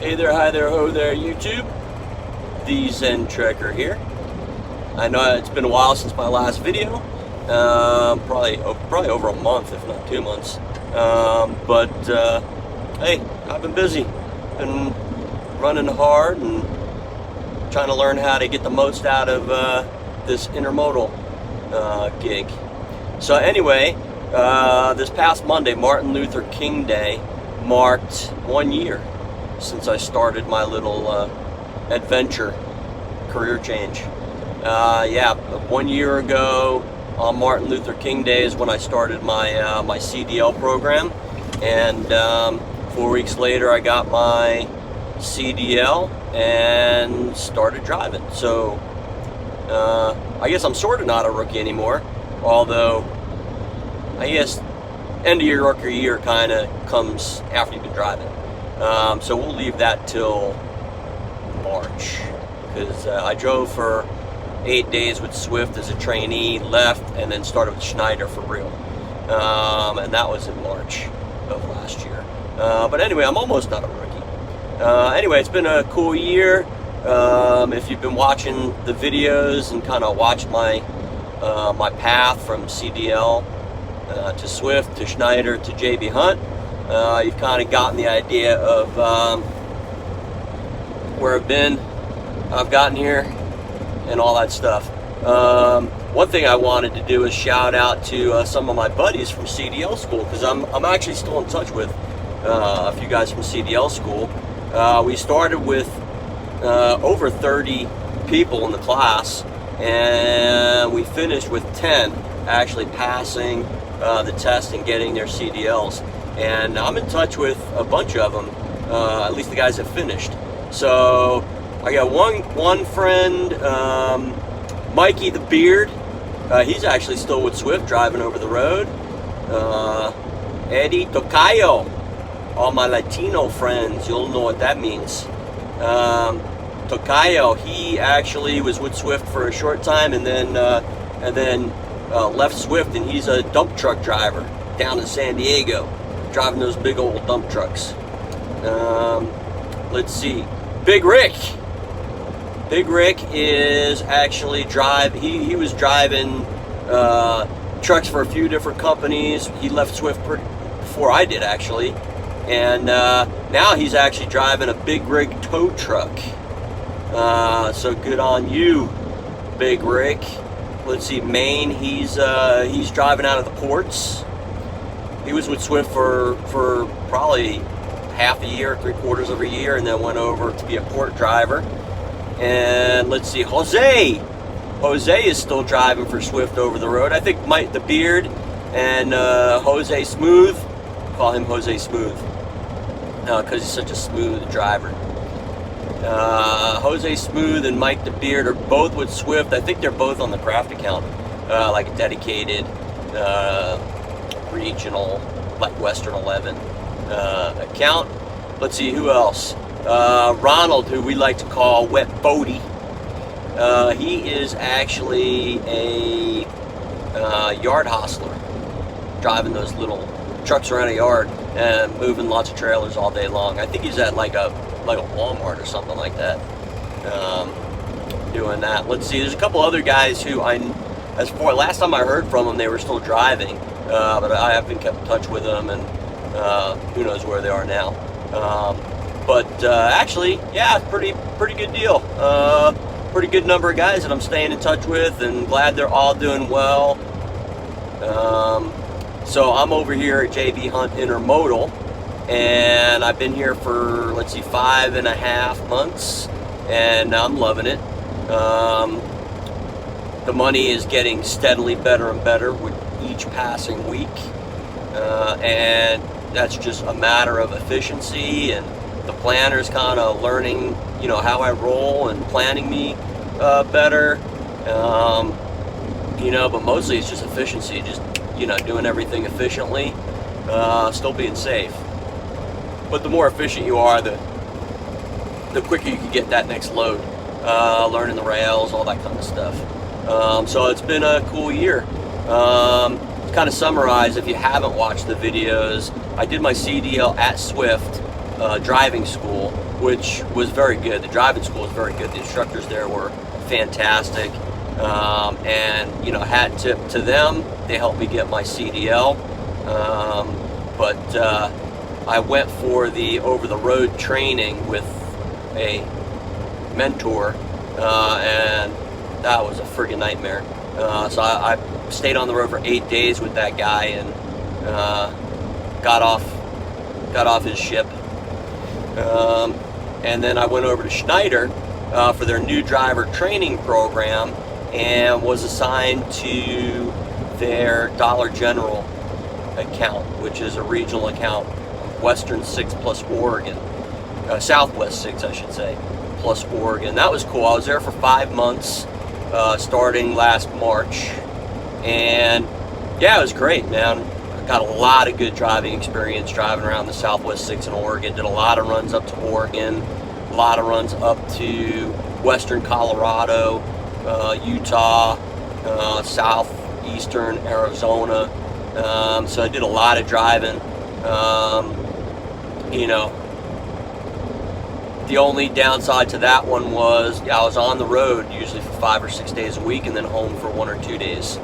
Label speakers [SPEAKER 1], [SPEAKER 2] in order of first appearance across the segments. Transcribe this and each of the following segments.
[SPEAKER 1] Hey there, hi there, ho there, YouTube. The Zen Trekker here. I know it's been a while since my last video. Probably over a month, if not 2 months. Hey, I've been busy. Been running hard and trying to learn how to get the most out of this intermodal gig. So anyway, this past Monday, Martin Luther King Day, marked 1 year since I started my little adventure, career change. Yeah, 1 year ago on Martin Luther King Day is when I started my my CDL program, and 4 weeks later I got my CDL and started driving. So I guess I'm sort of not a rookie anymore, although I guess end of your rookie year kind of comes after you've been driving. So we'll leave that till March, because I drove for 8 days with Swift as a trainee, left, and then started with Schneider for real. And that was in March of last year. But anyway, I'm almost not a rookie. Anyway, it's been a cool year. If you've been watching the videos and kind of watched my my path from CDL to Swift to Schneider to JB Hunt, you've kind of gotten the idea of where I've gotten here, and all that stuff. One thing I wanted to do is shout out to some of my buddies from CDL school, because I'm actually still in touch with a few guys from CDL school. We started with over 30 people in the class, and we finished with 10 actually passing the test and getting their CDLs. And I'm in touch with a bunch of them, at least the guys that finished. So I got one friend, Mikey the Beard. He's actually still with Swift, driving over the road. Eddie Tocayo, all my Latino friends, you'll know what that means. Tocayo, he actually was with Swift for a short time, and then left Swift, and he's a dump truck driver down in San Diego, driving those big old dump trucks. Let's see, Big Rick. Big Rick is actually he was driving trucks for a few different companies. He left Swift before I did, actually, and now he's actually driving a big rig tow truck. So good on you, Big Rick. Let's see, Maine, he's driving out of the ports. He was with Swift for probably half a year, 3/4 of a year, and then went over to be a port driver. And let's see, Jose is still driving for Swift over the road. I think Mike the Beard and Jose Smooth, call him Jose Smooth, because he's such a smooth driver. Jose Smooth and Mike the Beard are both with Swift. I think they're both on the craft account, like a dedicated regional, like Western 11 account. Let's see, who else? Ronald, who we like to call Wet Bodie. He is actually a yard hostler, driving those little trucks around a yard and moving lots of trailers all day long. I think he's at like a Walmart or something like that, doing that. Let's see, there's a couple other guys who last time I heard from them, they were still driving, but I haven't kept in touch with them, and who knows where they are now. Actually, yeah, pretty good deal. Pretty good number of guys that I'm staying in touch with, and glad they're all doing well. So I'm over here at JB Hunt Intermodal, and I've been here for, let's see, 5.5 months, and I'm loving it. The money is getting steadily better and better with each passing week, and that's just a matter of efficiency, and the planner's kind of learning, how I roll and planning me better, but mostly it's just efficiency, just, doing everything efficiently, still being safe. But the more efficient you are, the quicker you can get that next load, learning the rails, all that kind of stuff. So it's been a cool year. To kind of summarize, if you haven't watched the videos, I did my CDL at Swift driving school, which was very good. The driving school was very good. The instructors there were fantastic, and hat tip to them. They helped me get my CDL, but I went for the over-the-road training with a mentor, and that was a friggin' nightmare. So I stayed on the road for 8 days with that guy, and got off his ship. And then I went over to Schneider for their new driver training program, and was assigned to their Dollar General account, which is a regional account, Western 6 plus Oregon, Southwest 6 I should say, plus Oregon. That was cool. I was there for 5 months, starting last March, and yeah, it was great, man. I got a lot of good driving experience driving around the Southwest 6 in Oregon. Did a lot of runs up to Oregon, a lot of runs up to western Colorado, Utah, southeastern Arizona. So I did a lot of driving. The only downside to that one was I was on the road usually for 5 or 6 days a week, and then home for 1 or 2 days.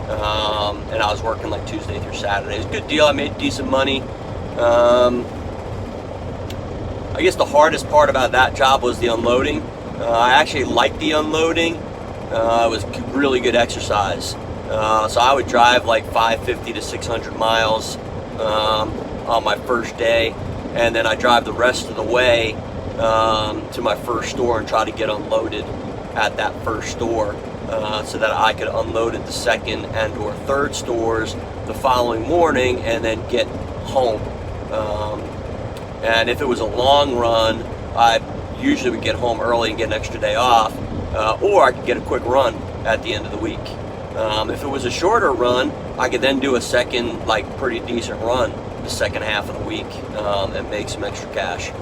[SPEAKER 1] And I was working like Tuesday through Saturday. It was a good deal. I made decent money. I guess the hardest part about that job was the unloading. I actually liked the unloading. It was really good exercise. So I would drive like 550 to 600 miles on my first day, and then I drive the rest of the way to my first store and try to get unloaded at that first store, so that I could unload at the second and or third stores the following morning and then get home. And if it was a long run, I usually would get home early and get an extra day off, or I could get a quick run at the end of the week. If it was a shorter run, I could then do a second, like pretty decent run the second half of the week, and make some extra cash.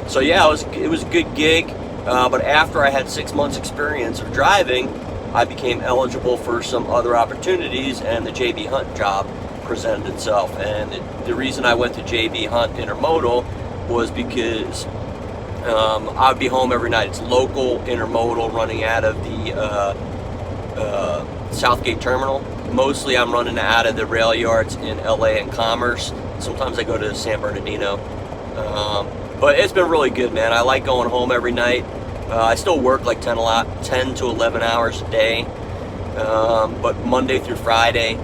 [SPEAKER 1] So yeah, it was a good gig. But after I had 6 months experience of driving, I became eligible for some other opportunities, and the J.B. Hunt job presented itself. And the reason I went to J.B. Hunt Intermodal was because I would be home every night. It's local intermodal running out of the Southgate Terminal. Mostly I'm running out of the rail yards in LA and Commerce. Sometimes I go to San Bernardino. But it's been really good, man. I like going home every night. I still work like 10 to 11 hours a day. But Monday through Friday,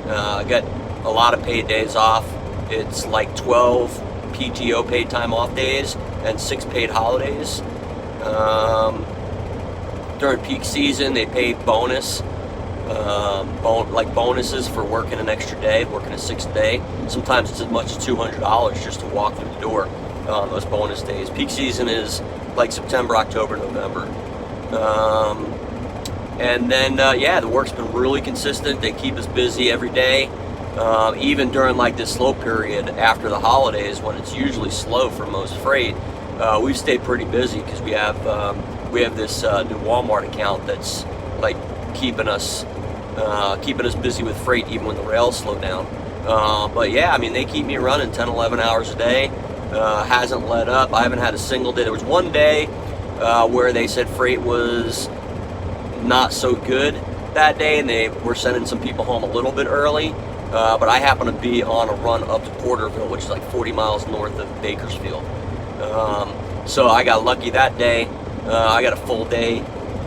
[SPEAKER 1] I got a lot of paid days off. It's like 12 PTO paid time off days and 6 paid holidays. During peak season, they pay bonus, bonuses for working an extra day, working a 6th day. Sometimes it's as much as $200 just to walk through the door on those bonus days. Peak season is like September, October, November. And then, the work's been really consistent. They keep us busy every day. Even during like this slow period after the holidays, when it's usually slow for most freight, we've stayed pretty busy because we have this new Walmart account that's like keeping us busy with freight even when the rails slow down. But yeah, I mean, they keep me running 10, 11 hours a day. Hasn't let up. I haven't had a single day. There was one day where they said freight was not so good that day, and they were sending some people home a little bit early. But I happen to be on a run up to Porterville, which is like 40 miles north of Bakersfield. So I got lucky that day. I got a full day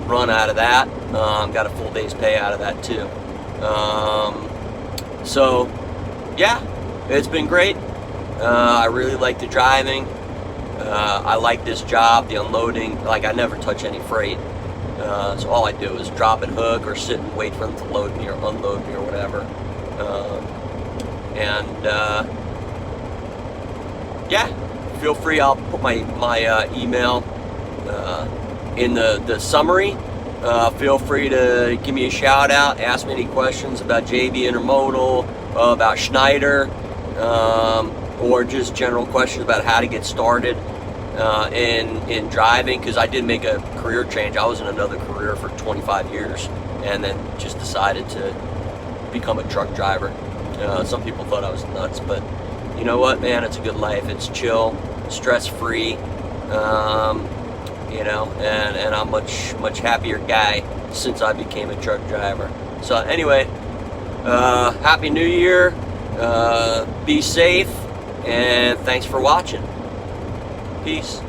[SPEAKER 1] run out of that. Got a full day's pay out of that too. So yeah, it's been great. I really like the driving. I like this job, the unloading. Like, I never touch any freight. So all I do is drop and hook or sit and wait for them to load me or unload me or whatever. Feel free. I'll put my email in the summary. Feel free to give me a shout out, ask me any questions about JB Intermodal, about Schneider, or just general questions about how to get started in driving, because I did make a career change. I was in another career for 25 years and then just decided to become a truck driver. Some people thought I was nuts, but you know what, man, it's a good life. It's chill, stress-free, you know, and I'm much happier guy since I became a truck driver. So anyway, Happy New Year, be safe, and thanks for watching. Peace.